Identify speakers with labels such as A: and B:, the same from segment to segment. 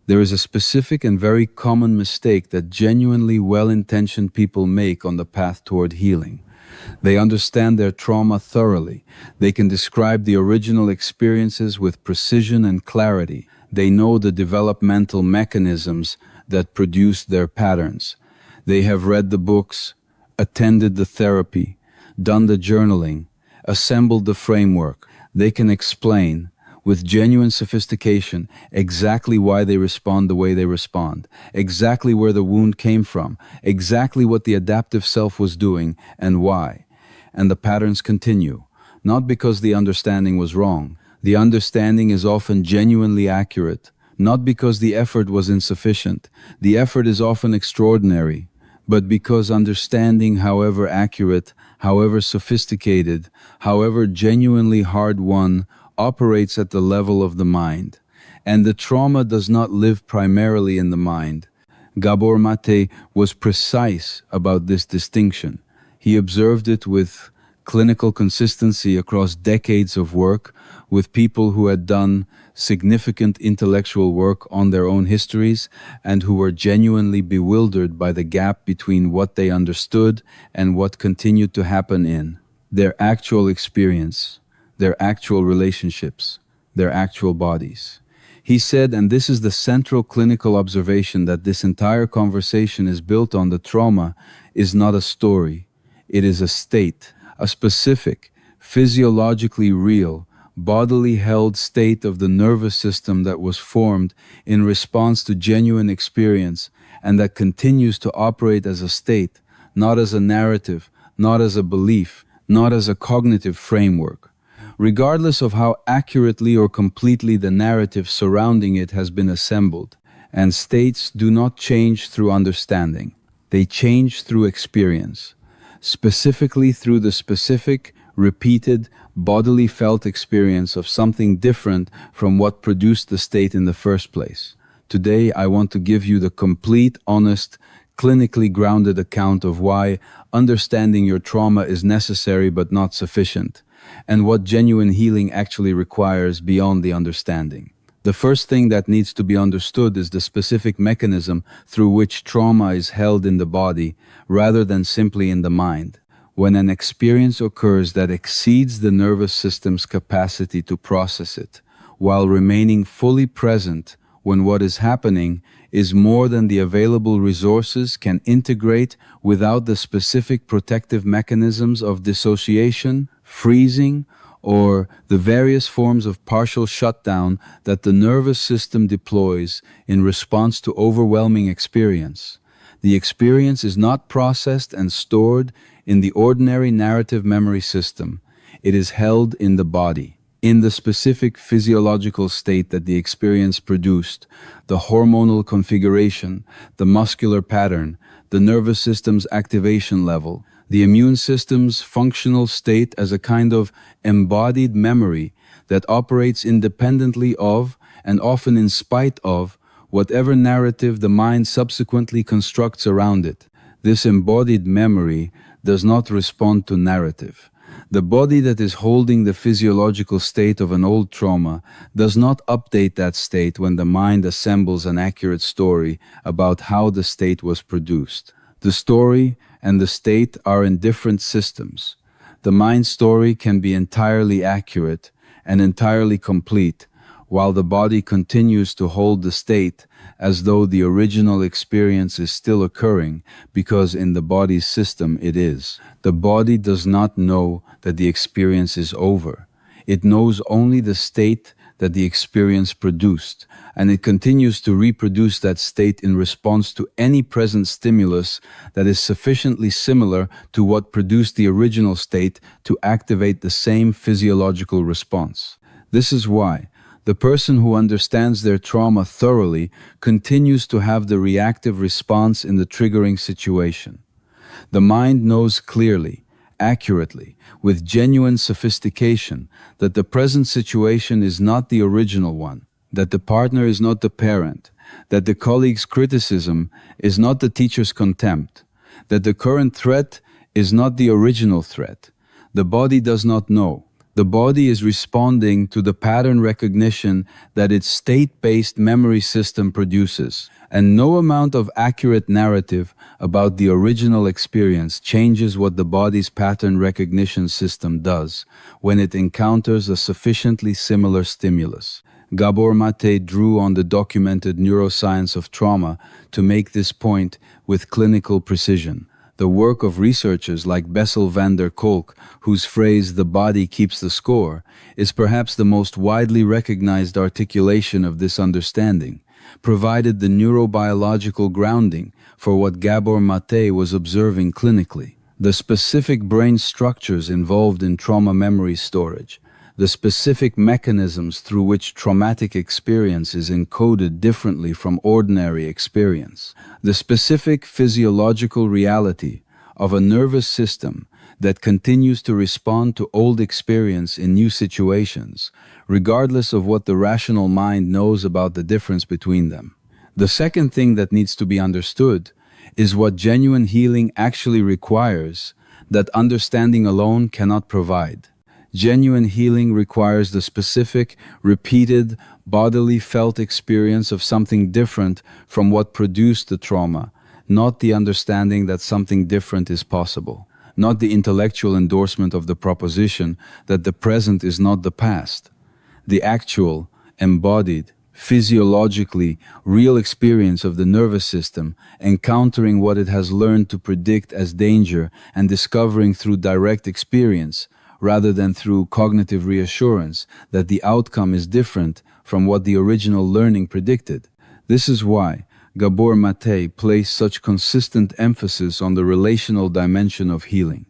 A: There is a specific and very common mistake that genuinely well-intentioned people make on the path toward healing. They understand their trauma thoroughly. They can describe the original experiences with precision and clarity. They know the developmental mechanisms that produced their patterns. They have read the books, attended the therapy, done the journaling, assembled the framework. They can explain, with genuine sophistication, exactly why they respond the way they respond, exactly where the wound came from, exactly what the adaptive self was doing and why. And the patterns continue, not because the understanding was wrong. The understanding is often genuinely accurate, not because the effort was insufficient. The effort is often extraordinary, but because understanding, however accurate, however sophisticated, however genuinely hard-won, operates at the level of the mind. And the trauma does not live primarily in the mind. Gabor Maté was precise about this distinction. He observed it with clinical consistency across decades of work with people who had done significant intellectual work on their own histories and who were genuinely bewildered by the gap between what they understood and what continued to happen in their actual experience, their actual relationships, their actual bodies. He said, and this is the central clinical observation, that this entire conversation is built on the trauma is not a story. It is a state, a specific, physiologically real, bodily held state of the nervous system that was formed in response to genuine experience and that continues to operate as a state, not as a narrative, not as a belief, not as a cognitive framework. Regardless of how accurately or completely the narrative surrounding it has been assembled, and states do not change through understanding, they change through experience. Specifically through the specific, repeated, bodily felt experience of something different from what produced the state in the first place. Today, I want to give you the complete, honest, clinically grounded account of why understanding your trauma is necessary but not sufficient, and what genuine healing actually requires beyond the understanding. The first thing that needs to be understood is the specific mechanism through which trauma is held in the body rather than simply in the mind. When an experience occurs that exceeds the nervous system's capacity to process it, while remaining fully present when what is happening is more than the available resources can integrate without the specific protective mechanisms of dissociation, freezing, or the various forms of partial shutdown that the nervous system deploys in response to overwhelming experience. The experience is not processed and stored in the ordinary narrative memory system. It is held in the body, in the specific physiological state that the experience produced, the hormonal configuration, the muscular pattern, the nervous system's activation level, the immune system's functional state as a kind of embodied memory that operates independently of, and often in spite of, whatever narrative the mind subsequently constructs around it. This embodied memory does not respond to narrative. The body that is holding the physiological state of an old trauma does not update that state when the mind assembles an accurate story about how the state was produced. The story and the state are in different systems. The mind story can be entirely accurate and entirely complete, while the body continues to hold the state as though the original experience is still occurring, because in the body's system it is. The body does not know that the experience is over. It knows only the state that the experience produced, and it continues to reproduce that state in response to any present stimulus that is sufficiently similar to what produced the original state to activate the same physiological response. This is why the person who understands their trauma thoroughly continues to have the reactive response in the triggering situation. The mind knows clearly, accurately, with genuine sophistication, that the present situation is not the original one, that the partner is not the parent, that the colleague's criticism is not the teacher's contempt, that the current threat is not the original threat. The body does not know. The body is responding to the pattern recognition that its state-based memory system produces, and no amount of accurate narrative about the original experience changes what the body's pattern recognition system does when it encounters a sufficiently similar stimulus. Gabor Maté drew on the documented neuroscience of trauma to make this point with clinical precision. The work of researchers like Bessel van der Kolk, whose phrase "the body keeps the score" is perhaps the most widely recognized articulation of this understanding, provided the neurobiological grounding for what Gabor Maté was observing clinically. The specific brain structures involved in trauma memory storage, the specific mechanisms through which traumatic experience is encoded differently from ordinary experience, the specific physiological reality of a nervous system that continues to respond to old experience in new situations, regardless of what the rational mind knows about the difference between them. The second thing that needs to be understood is what genuine healing actually requires that understanding alone cannot provide. Genuine healing requires the specific, repeated, bodily felt experience of something different from what produced the trauma, not the understanding that something different is possible, not the intellectual endorsement of the proposition that the present is not the past. The actual, embodied, physiologically real experience of the nervous system, encountering what it has learned to predict as danger and discovering through direct experience, rather than through cognitive reassurance that the outcome is different from what the original learning predicted. This is why Gabor Maté placed such consistent emphasis on the relational dimension of healing.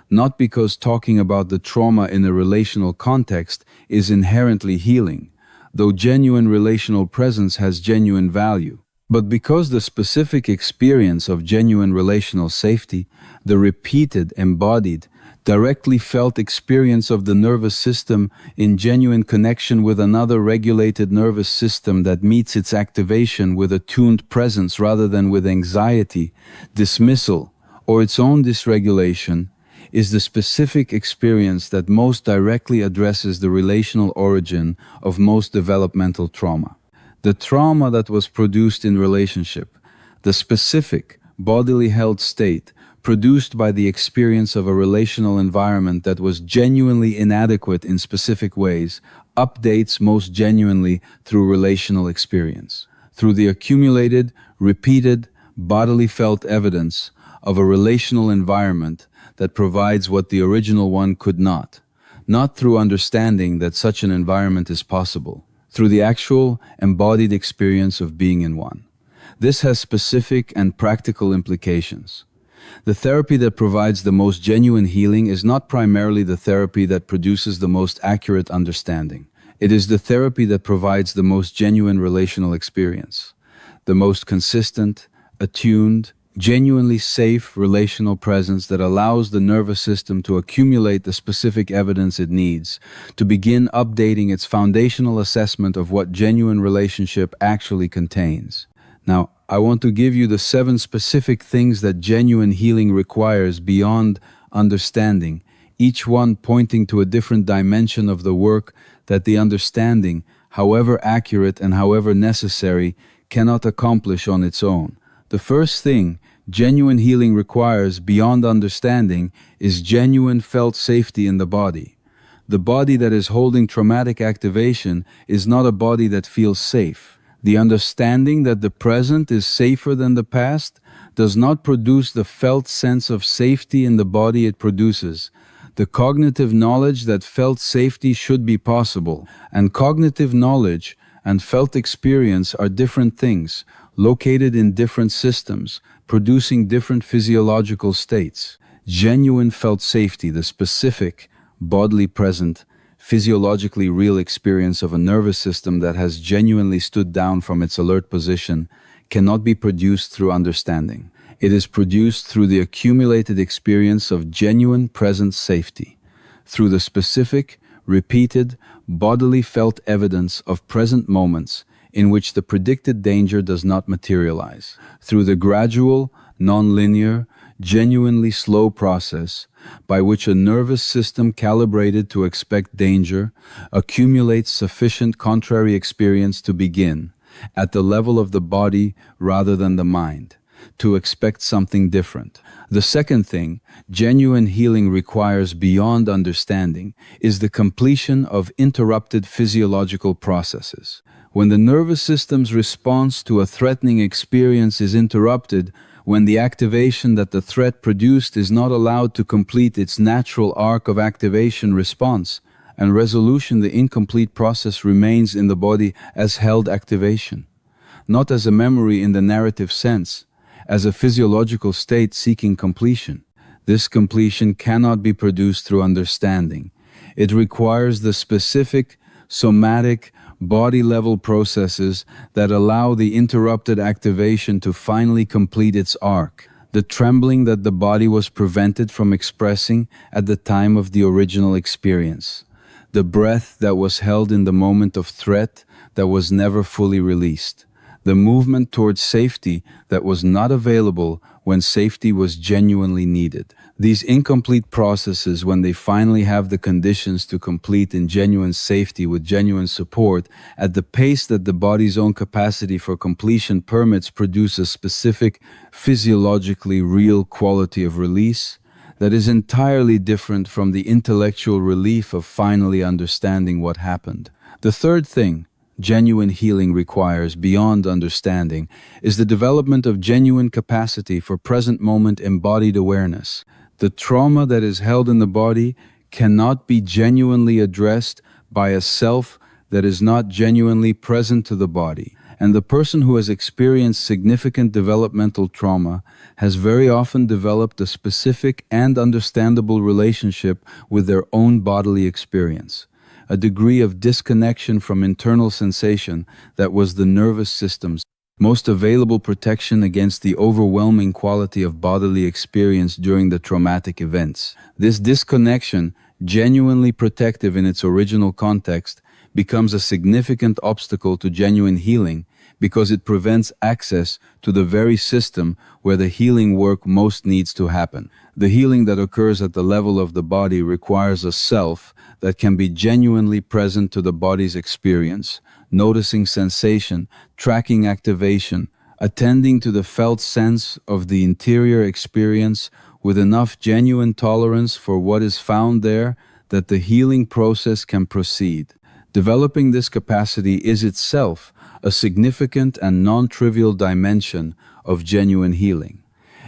A: Not because talking about the trauma in a relational context is inherently healing, though genuine relational presence has genuine value, but because the specific experience of genuine relational safety, the repeated, embodied, directly felt experience of the nervous system in genuine connection with another regulated nervous system that meets its activation with attuned presence rather than with anxiety, dismissal, or its own dysregulation, is the specific experience that most directly addresses the relational origin of most developmental trauma. The trauma that was produced in relationship, the specific, bodily held state produced by the experience of a relational environment that was genuinely inadequate in specific ways, updates most genuinely through relational experience, through the accumulated, repeated, bodily felt evidence of a relational environment that provides what the original one could not through understanding that such an environment is possible, through the actual, embodied experience of being in one. This has specific and practical implications. The therapy that provides the most genuine healing is not primarily the therapy that produces the most accurate understanding. It is the therapy that provides the most genuine relational experience, the most consistent, attuned, genuinely safe relational presence that allows the nervous system to accumulate the specific evidence it needs to begin updating its foundational assessment of what genuine relationship actually contains. Now, I want to give you the 7 specific things that genuine healing requires beyond understanding, each one pointing to a different dimension of the work that the understanding, however accurate and however necessary, cannot accomplish on its own. The first thing genuine healing requires beyond understanding is genuine felt safety in the body. The body that is holding traumatic activation is not a body that feels safe. The understanding that the present is safer than the past does not produce the felt sense of safety in the body it produces. The cognitive knowledge that felt safety should be possible, and cognitive knowledge and felt experience are different things, located in different systems, producing different physiological states. Genuine felt safety, the specific, bodily present, physiologically real experience of a nervous system that has genuinely stood down from its alert position, cannot be produced through understanding. It is produced through the accumulated experience of genuine present safety, through the specific, repeated, bodily felt evidence of present moments in which the predicted danger does not materialize, through the gradual, non-linear, genuinely slow process by which a nervous system calibrated to expect danger accumulates sufficient contrary experience to begin, at the level of the body rather than the mind, to expect something different. The second thing genuine healing requires beyond understanding is the completion of interrupted physiological processes. When the nervous system's response to a threatening experience is interrupted, when the activation that the threat produced is not allowed to complete its natural arc of activation response and resolution, the incomplete process remains in the body as held activation, not as a memory in the narrative sense, as a physiological state seeking completion. This completion cannot be produced through understanding. It requires the specific, somatic, body-level processes that allow the interrupted activation to finally complete its arc. The trembling that the body was prevented from expressing at the time of the original experience. The breath that was held in the moment of threat that was never fully released. The movement towards safety that was not available when safety was genuinely needed. These incomplete processes, when they finally have the conditions to complete in genuine safety with genuine support, at the pace that the body's own capacity for completion permits, produce a specific, physiologically real quality of release that is entirely different from the intellectual relief of finally understanding what happened. The third thing genuine healing requires beyond understanding is the development of genuine capacity for present moment embodied awareness. The trauma that is held in the body cannot be genuinely addressed by a self that is not genuinely present to the body. And the person who has experienced significant developmental trauma has very often developed a specific and understandable relationship with their own bodily experience, a degree of disconnection from internal sensation that was the nervous system's most available protection against the overwhelming quality of bodily experience during the traumatic events. This disconnection, genuinely protective in its original context, becomes a significant obstacle to genuine healing because it prevents access to the very system where the healing work most needs to happen. The healing that occurs at the level of the body requires a self that can be genuinely present to the body's experience, noticing sensation, tracking activation, attending to the felt sense of the interior experience with enough genuine tolerance for what is found there that the healing process can proceed. Developing this capacity is itself a significant and non-trivial dimension of genuine healing,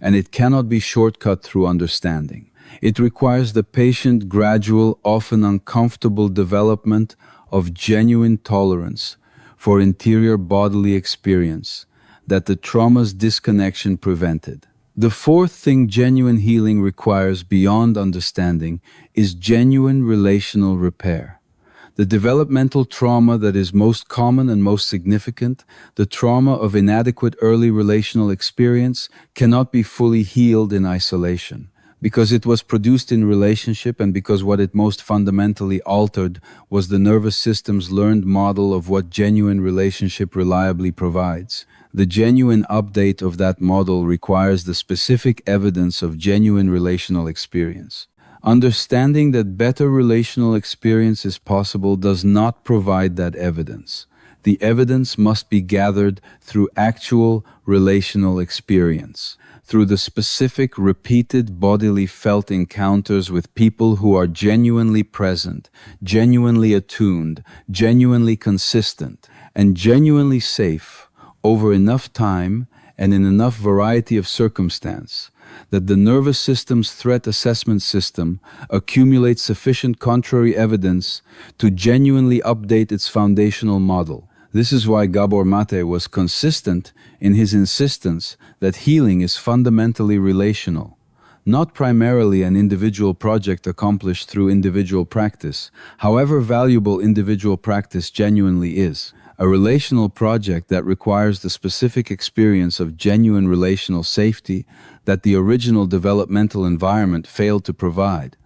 A: and it cannot be shortcut through understanding. It requires the patient, gradual, often uncomfortable development of genuine tolerance for interior bodily experience that the trauma's disconnection prevented. The fourth thing genuine healing requires beyond understanding is genuine relational repair. The developmental trauma that is most common and most significant, the trauma of inadequate early relational experience, cannot be fully healed in isolation, because it was produced in relationship and because what it most fundamentally altered was the nervous system's learned model of what genuine relationship reliably provides. The genuine update of that model requires the specific evidence of genuine relational experience. Understanding that better relational experience is possible does not provide that evidence. The evidence must be gathered through actual relational experience, through the specific, repeated, bodily felt encounters with people who are genuinely present, genuinely attuned, genuinely consistent, and genuinely safe over enough time and in enough variety of circumstance that the nervous system's threat assessment system accumulates sufficient contrary evidence to genuinely update its foundational model. This is why Gabor Maté was consistent in his insistence that healing is fundamentally relational, not primarily an individual project accomplished through individual practice, however valuable individual practice genuinely is. A relational project that requires the specific experience of genuine relational safety that the original developmental environment failed to provide.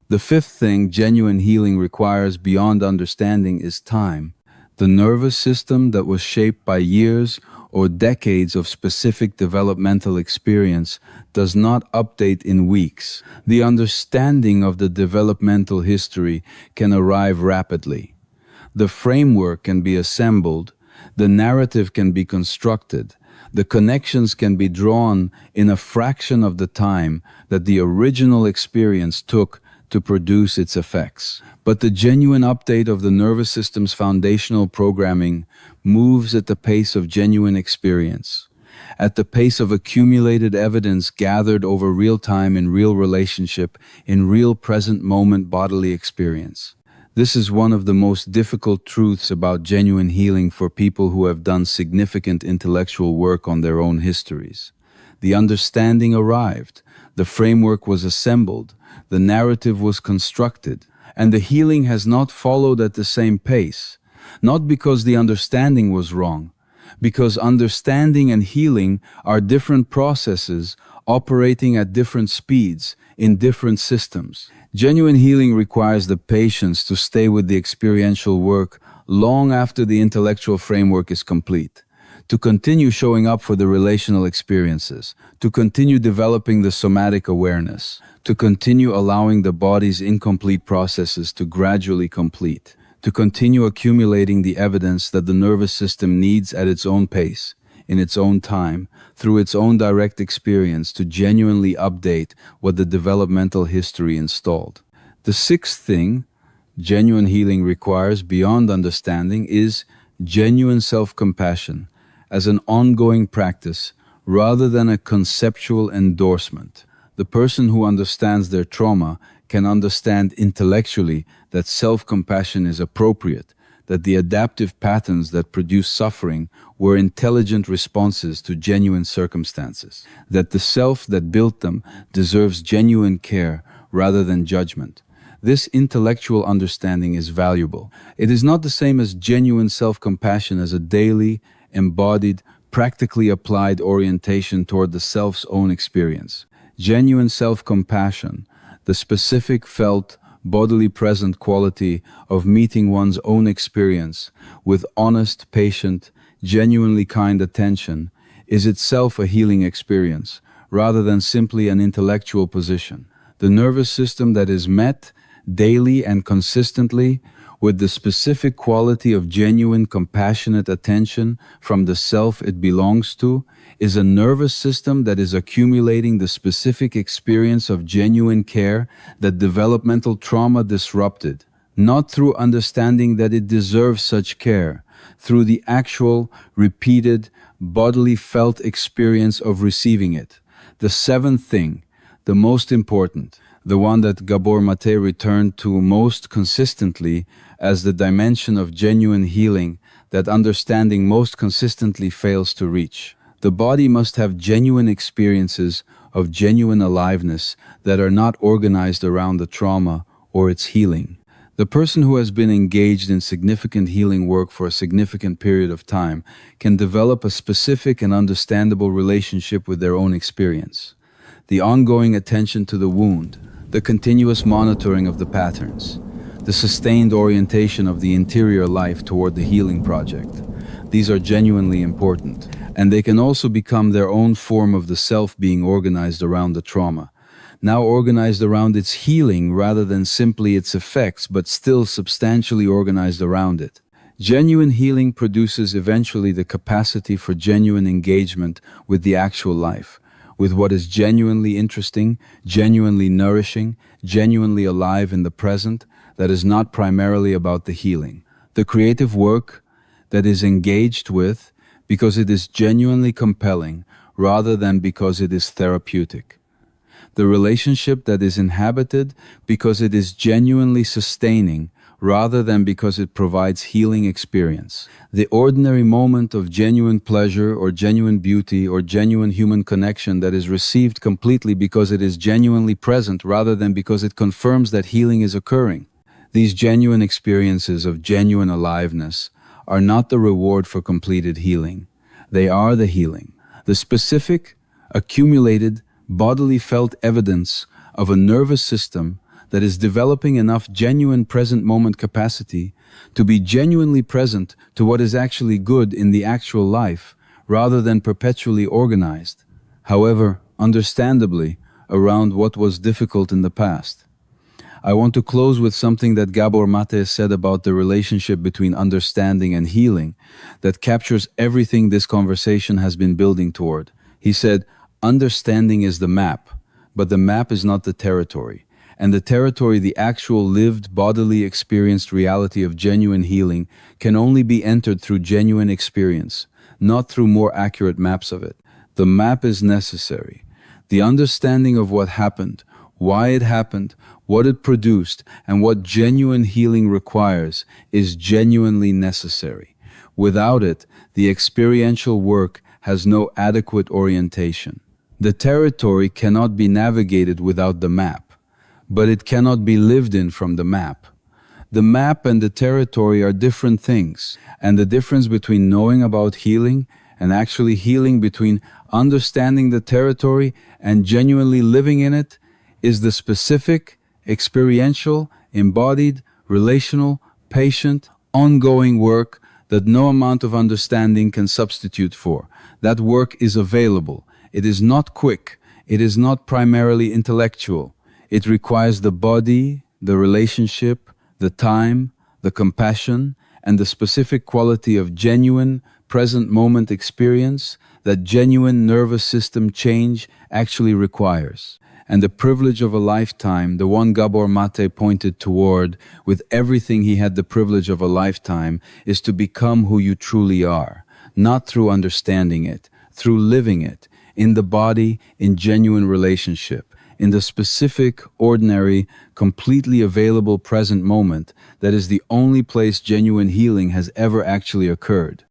A: The fifth thing genuine healing requires beyond understanding is time. The nervous system that was shaped by years or decades of specific developmental experience does not update in weeks. The understanding of the developmental history can arrive rapidly. The framework can be assembled, the narrative can be constructed, the connections can be drawn in a fraction of the time that the original experience took to produce its effects. But the genuine update of the nervous system's foundational programming moves at the pace of genuine experience, at the pace of accumulated evidence gathered over real time in real relationship, in real present moment bodily experience. This is one of the most difficult truths about genuine healing for people who have done significant intellectual work on their own histories. The understanding arrived, the framework was assembled, the narrative was constructed, and the healing has not followed at the same pace, not because the understanding was wrong, because understanding and healing are different processes operating at different speeds in different systems. Genuine healing requires the patience to stay with the experiential work long after the intellectual framework is complete, to continue showing up for the relational experiences, to continue developing the somatic awareness, to continue allowing the body's incomplete processes to gradually complete, to continue accumulating the evidence that the nervous system needs at its own pace, in its own time, through its own direct experience to genuinely update what the developmental history installed. The sixth thing genuine healing requires beyond understanding is genuine self-compassion as an ongoing practice rather than a conceptual endorsement. The person who understands their trauma can understand intellectually that self-compassion is appropriate, that the adaptive patterns that produce suffering were intelligent responses to genuine circumstances, that the self that built them deserves genuine care rather than judgment. This intellectual understanding is valuable. It is not the same as genuine self-compassion as a daily, embodied, practically applied orientation toward the self's own experience. Genuine self-compassion, the specific felt, bodily present quality of meeting one's own experience with honest, patient, genuinely kind attention, is itself a healing experience, rather than simply an intellectual position. The nervous system that is met daily and consistently with the specific quality of genuine, compassionate attention from the self it belongs to is a nervous system that is accumulating the specific experience of genuine care that developmental trauma disrupted, not through understanding that it deserves such care, through the actual, repeated, bodily felt experience of receiving it. The seventh thing, the most important, the one that Gabor Maté returned to most consistently as the dimension of genuine healing that understanding most consistently fails to reach. The body must have genuine experiences of genuine aliveness that are not organized around the trauma or its healing. The person who has been engaged in significant healing work for a significant period of time can develop a specific and understandable relationship with their own experience. The ongoing attention to the wound, the continuous monitoring of the patterns, the sustained orientation of the interior life toward the healing project. These are genuinely important, and they can also become their own form of the self being organized around the trauma, now organized around its healing rather than simply its effects, but still substantially organized around it. Genuine healing produces eventually the capacity for genuine engagement with the actual life, with what is genuinely interesting, genuinely nourishing, genuinely alive in the present, that is not primarily about the healing. The creative work that is engaged with because it is genuinely compelling rather than because it is therapeutic. The relationship that is inhabited because it is genuinely sustaining rather than because it provides healing experience. The ordinary moment of genuine pleasure or genuine beauty or genuine human connection that is received completely because it is genuinely present rather than because it confirms that healing is occurring. These genuine experiences of genuine aliveness are not the reward for completed healing. They are the healing. The specific, accumulated, bodily felt evidence of a nervous system that is developing enough genuine present moment capacity to be genuinely present to what is actually good in the actual life, rather than perpetually organized, however, understandably, around what was difficult in the past. I want to close with something that Gabor Maté said about the relationship between understanding and healing that captures everything this conversation has been building toward. He said, understanding is the map, but the map is not the territory. And the territory, the actual lived, bodily experienced reality of genuine healing, can only be entered through genuine experience, not through more accurate maps of it. The map is necessary. The understanding of what happened, why it happened, what it produced, and what genuine healing requires is genuinely necessary. Without it, the experiential work has no adequate orientation. The territory cannot be navigated without the map, but it cannot be lived in from the map. The map and the territory are different things, and the difference between knowing about healing and actually healing, between understanding the territory and genuinely living in it, is the specific, experiential, embodied, relational, patient, ongoing work that no amount of understanding can substitute for. That work is available. It is not quick. It is not primarily intellectual. It requires the body, the relationship, the time, the compassion, and the specific quality of genuine, present moment experience that genuine nervous system change actually requires. And the privilege of a lifetime, the one Gabor Maté pointed toward with everything he had the privilege of a lifetime, is to become who you truly are, not through understanding it, through living it, in the body, in genuine relationship, in the specific, ordinary, completely available present moment that is the only place genuine healing has ever actually occurred.